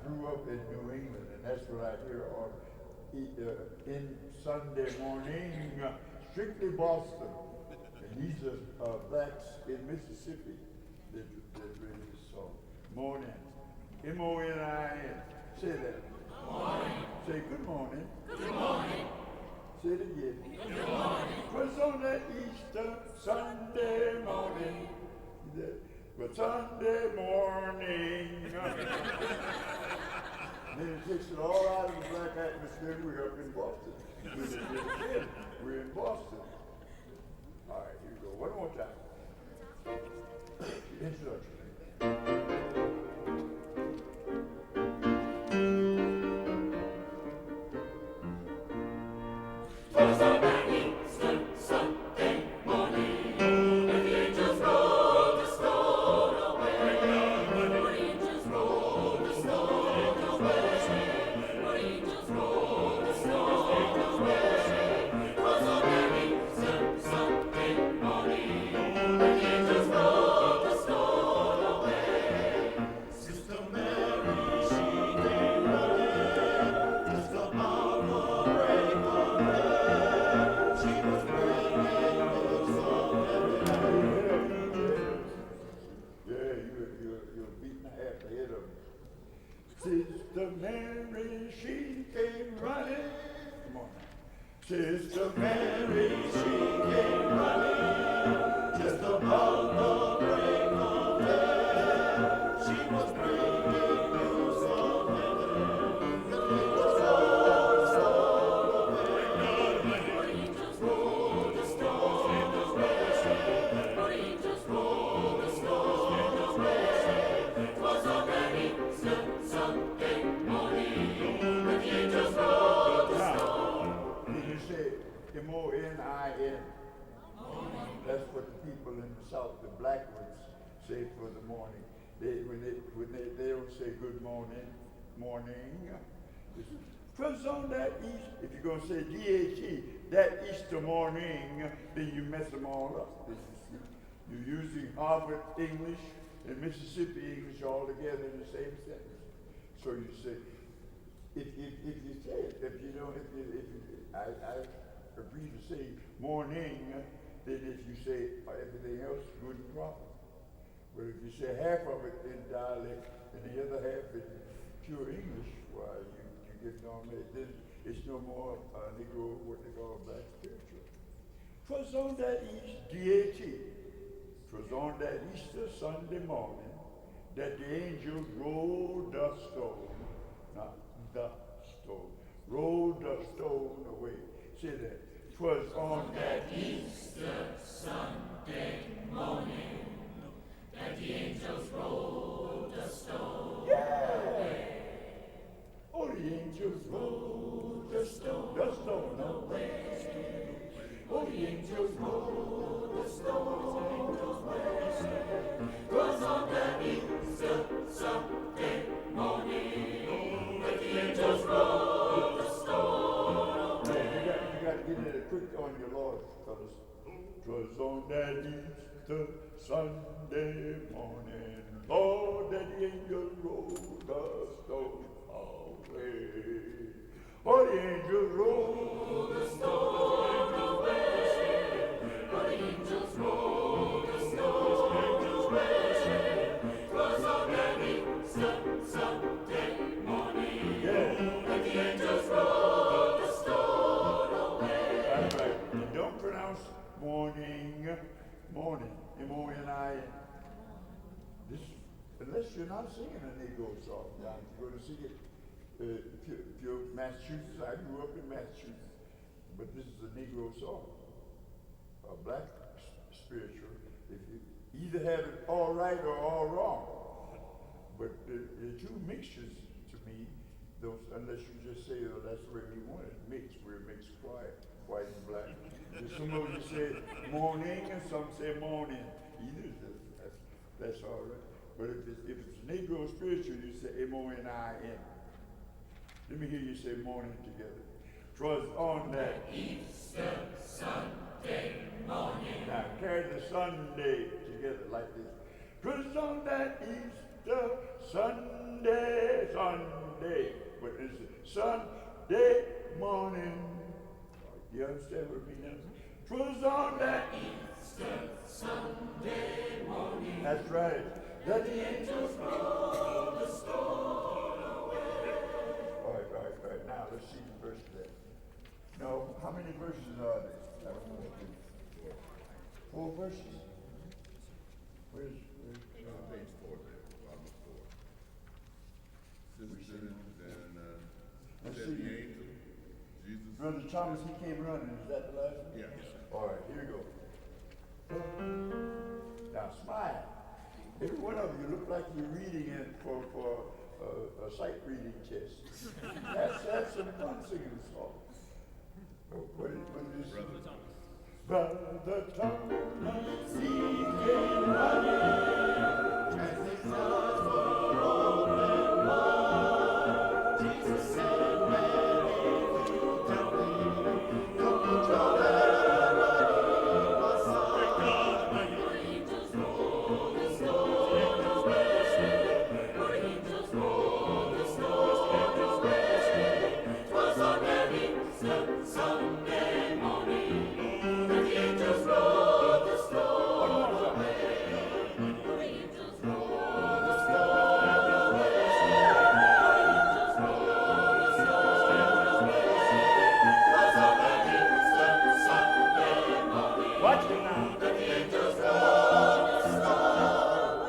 grew up in New England, and that's what I hear on in Sunday morning, strictly Boston. And these are blacks in Mississippi that really song. Morning. M-O-N-I-N. Say that. Morning. Say good morning. Good morning. Say it again. Good morning. 'Twas on that Easter Sunday morning. But Sunday morning. Then it takes it all out of the black atmosphere. We're up in Boston. We're in Boston. All right, here we go. One more time. Introduction. Sister Mary, she came running. Come on. Sister Mary, she came running. Just about the break of day. She was bringing news of heaven. The angels rolled the stone away. The angels rolled the stone away. The angels rolled the stone away. 'Twas already Sunday morning, the angels rolled the stone. Did you say M-O-N-I-N? That's what the people in the South, the black ones, say for the morning. They don't say good morning, First on that East, if you're going to say D-H-E, that Easter morning, then you mess them all up. You're using Harvard English and Mississippi English all together in the same sentence. So you say, if you say it, I agree to say morning, then if you say everything else, good and proper. But if you say half of it in dialect and the other half in pure English, why you get on there. Then it's no more Negro, what they call black spiritual. 'Twas on that D-A-T. 'Twas on that Easter Sunday morning that the angels rolled the stone, not the stone, rolled the stone away. Say that. 'Twas on that Easter Sunday morning that the angels rolled the stone away. Oh, the angels rolled the stone away. Oh, the angels rolled the stone away. 'Twas on that Easter Sunday morning that the angels rolled the stone away. You got to get it quick on your Lord, fellas. 'Twas on that Easter Sunday morning, Lord, that the angels rolled the stone away. Oh, the angels rolled the stone away. Oh, the angels rolled the stone away. 'Twas on that Easter Sunday morning that the angels rolled the stone away. That's right. You don't pronounce morning, M-O-N-I-N. This, unless you're not singing a Negro song, you're going to sing it. If you're Massachusetts, I grew up in Massachusetts, but this is a Negro song, a black spiritual. If you either have it all right or all wrong, but the two mixtures to me, those unless you just say, oh, that's the way we want it, mixed, we're mixed quiet, white and black. Some of you say morning and some say morning. Either that's all right. But if it's Negro spiritual, you say M-O-N-I-N. Let me hear you say morning together. 'Twas on that Easter Sunday morning. Now carry the Sunday together like this. 'Twas on that Easter Easter Sunday, Sunday. But it's Sunday morning. You understand what I mean? 'Twas on that Easter Sunday morning. That's right. That the angels rolled the stone away. Right. Now let's see the verse there. No, how many verses are there? 4 verses. Where's page 4 there, bottom of 4. Citizens and let's said see. the angel, Jesus. Brother Thomas, he came running. Is that the last one? Yeah. All right, here we go. Now smile. Every one of you look like you're reading it for a sight reading test. That's some fun singing songs. What is Brother Thomas. Brother Thomas, he came running as his eyes were open wide. Jesus said, "Man, if you tell me, come put your hand on my side." Angels roll the stone away. Angels roll the stone away. 'Twas on that Easter Sunday morning that the angels rolled the stone away. Angels roll the stone away. Angels roll the stone away. 'Twas on that Easter Sunday morning Watch it now. that the angels rolled the stone.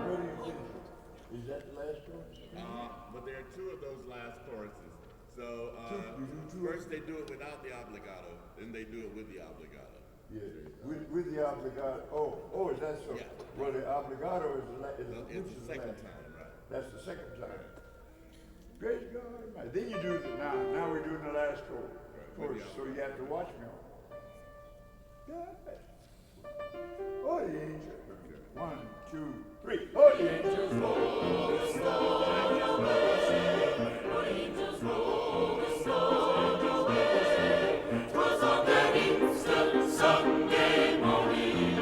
Where do you finish? Is that the last one? But there are 2 of those last choruses. So You do 2. first they do it without the obligato, then they do it with the obligato. Yeah, with the obligato. Oh, is that so? Yeah. Well, the obligato is No, which it's is the second last? time, right? That's the second time. Great God Almighty. Then you do the now we're doing the last chorus. With the So you have to watch me on. God. Oh, the angel. 1, 2, 3. Oh, the angels roll the stone away. Angels roll the stone away. 'Twas on that Easter Sunday morning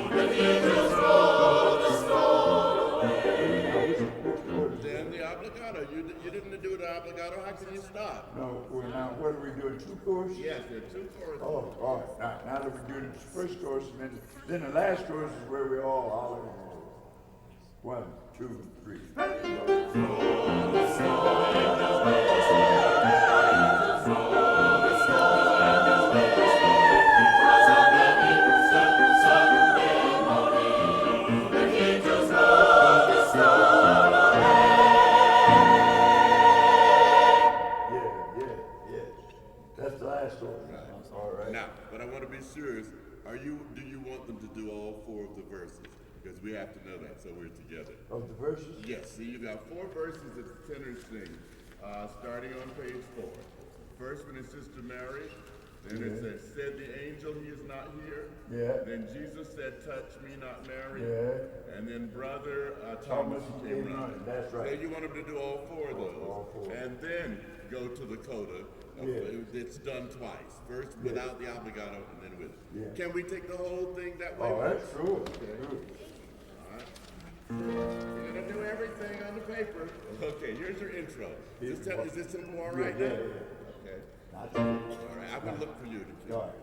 that the angels rolled the stone away. Now, which chorus? Then the obligato. You didn't do the obligato, how can you stop? No, well, now what are we doing? 2 choruses? Yes, there are 2 choruses. Oh, all right. Now that we're doing the first chorus, and then the last chorus is where we all holler. 1, 2, 3. Yeah. That's the last chorus. All right. Now, but I want to be serious. Do you want them to do all 4 of the verses? Because we have to know that, so we're together. Of the verses? Yes, see, you got 4 verses that the tenors sing, starting on page 4. First one is Sister Mary. Then it said the angel, he is not here. Yeah. Then Jesus said, touch me, not Mary. Yeah. And then Brother Thomas came running. That's right. So you want them to do all 4 of those. All 4. And then go to the coda. It's done twice. First without the obligato and then with it. Yeah. Can we take the whole thing that way? Oh, that's true. You're gonna do everything on the paper. Okay, here's your intro. Is this simple all right? Yeah. Okay. That's All right, I'm gonna look for you to do. all right.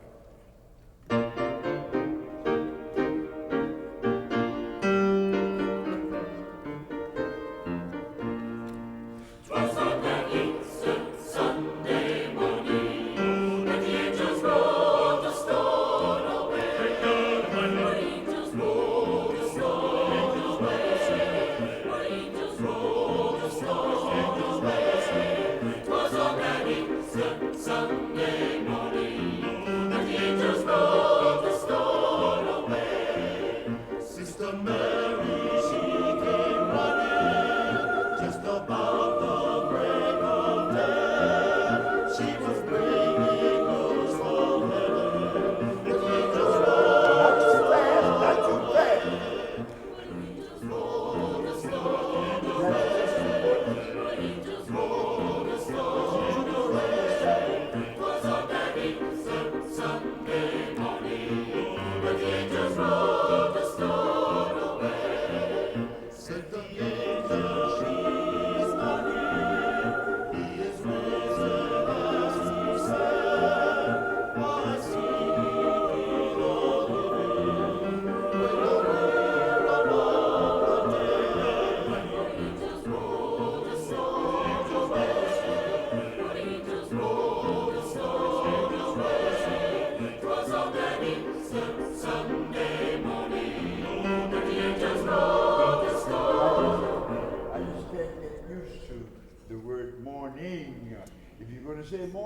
Twas on that Easter Sunday morning that the angels rolled the stone away. Angels rolled the stone away. Angels rolled the stone away. 'Twas on that Easter Sunday morning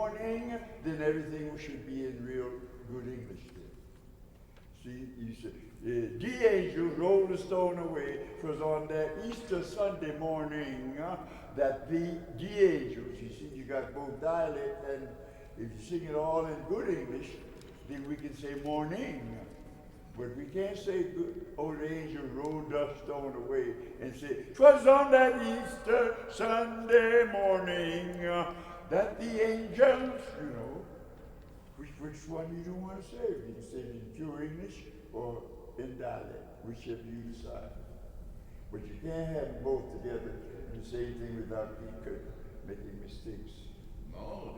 morning, then everything should be in real good English then. See, you said, the angel rolled the stone away. 'Twas on that Easter Sunday morning that the angels, you see, you got both dialect, and if you sing it all in good English, then we can say morning. But we can't say, the angel rolled the stone away and say, 'twas on that Easter Sunday morning that the angels, you know, which one you don't want to say? You can say it in pure English or in dialect, whichever you decide. But you can't have them both together and say anything without making mistakes. No.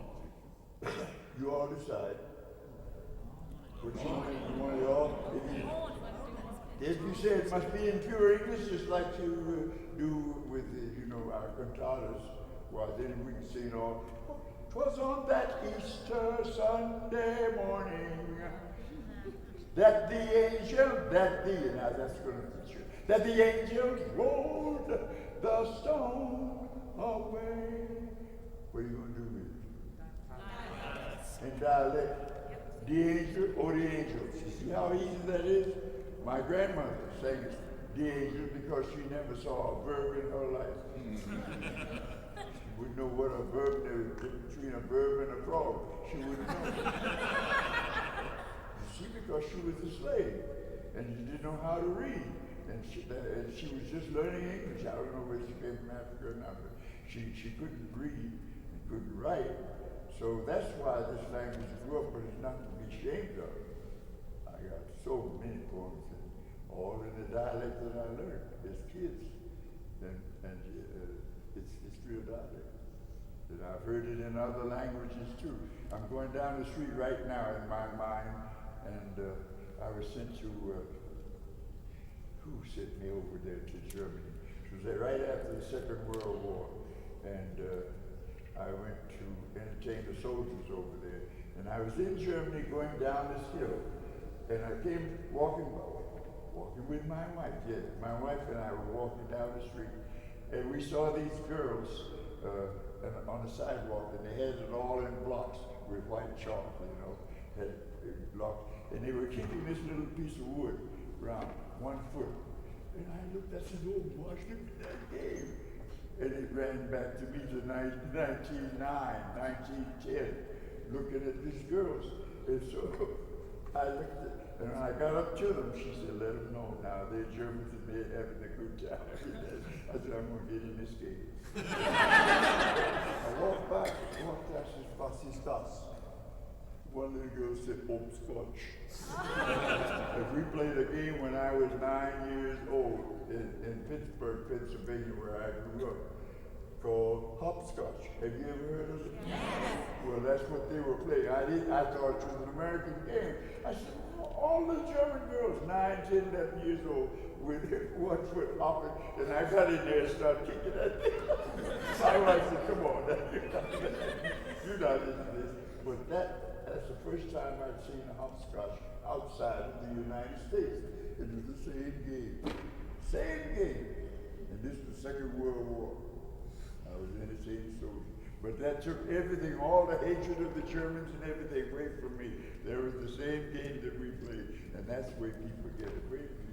You all decide. Which one you want it all? If you say it must be in pure English, just like you do with our cantatas, well, then we can sing it all. 'Twas on that Easter Sunday morning that the angel, now that's going to teach you, that the angels rolled the stone away. What are you going to do with it? In dialect. The angel or the angels. You see how easy that is? My grandmother sang the angels because she never saw a verb in her life. She wouldn't know what a verb there was between a verb and a frog. She wouldn't know. You see, because she was a slave and she didn't know how to read. And she was just learning English. I don't know where she came from Africa or not, but she couldn't read and couldn't write. So that's why this language grew up, but it's not to be ashamed of. I got so many poems, all in the dialect that I learned as kids, and it's real dialect. And I've heard it in other languages too. I'm going down the street right now in my mind, and I was sent to who sent me over there to Germany? It was right after the Second World War, and I went to entertain the soldiers over there. And I was in Germany going down this hill. And I came walking with my wife. Yes, my wife and I were walking down the street. And we saw these girls on the sidewalk, and they had it all in blocks with white chalk, had blocks. And they were kicking this little piece of wood around 1 foot. And I looked, I said, oh, gosh, look at that game. And it ran back to me to 1910, looking at these girls. And so I looked at, and when I got up to them, she said, let them know now, they're Germans and they're having a good time. I said, I'm going to get in this game. I walked back, I said, was ist das? One little girl said, hopscotch. And we played a game when I was 9 years old in Pittsburgh, Pennsylvania, where I grew up, called hopscotch. Have you ever heard of it? Yes. Well, that's what they were playing. I thought it was an American game. I said, all the German girls, 9, 10, 11 years old, with 1 foot hopping, and I got in there and started kicking that thing. My wife said, come on, you're not into this. But that's the first time I'd seen a hopscotch outside of the United States. It was the same game. Same game. And this was the Second World War. I was entertaining soldiers. But that took everything, all the hatred of the Germans and everything away from me. There was the same game that we played. And that's where people get away from